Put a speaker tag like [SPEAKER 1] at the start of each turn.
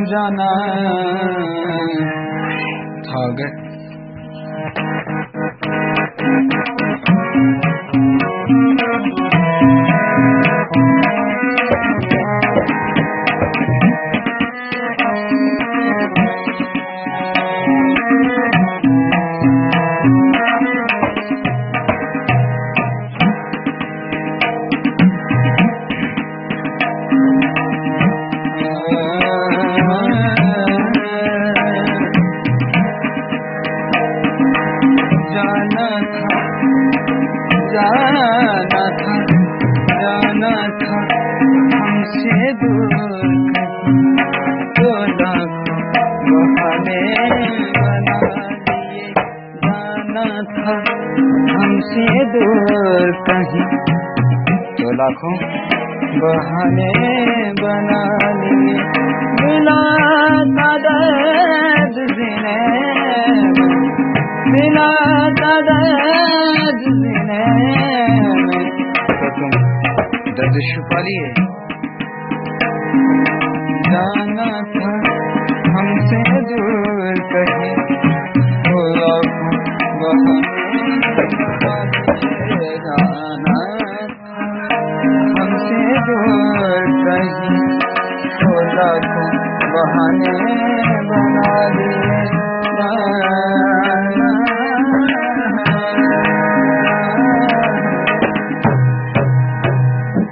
[SPEAKER 1] जाना था गे। जाना था हमसे दूर, तो लाखों बहाने बना लिए। जाना था हमसे दूर कहीं, तो लाखों बहाने बना लिए। मिला दर्द सीने में, मिला दर्द सीने में, तो तुम दर्द छुपा लिए। जाना था हमसे दूर कहीं, तो लाखों बहाने बना लिए। जाना था हमसे दूर कहीं, तो लाखों बहाने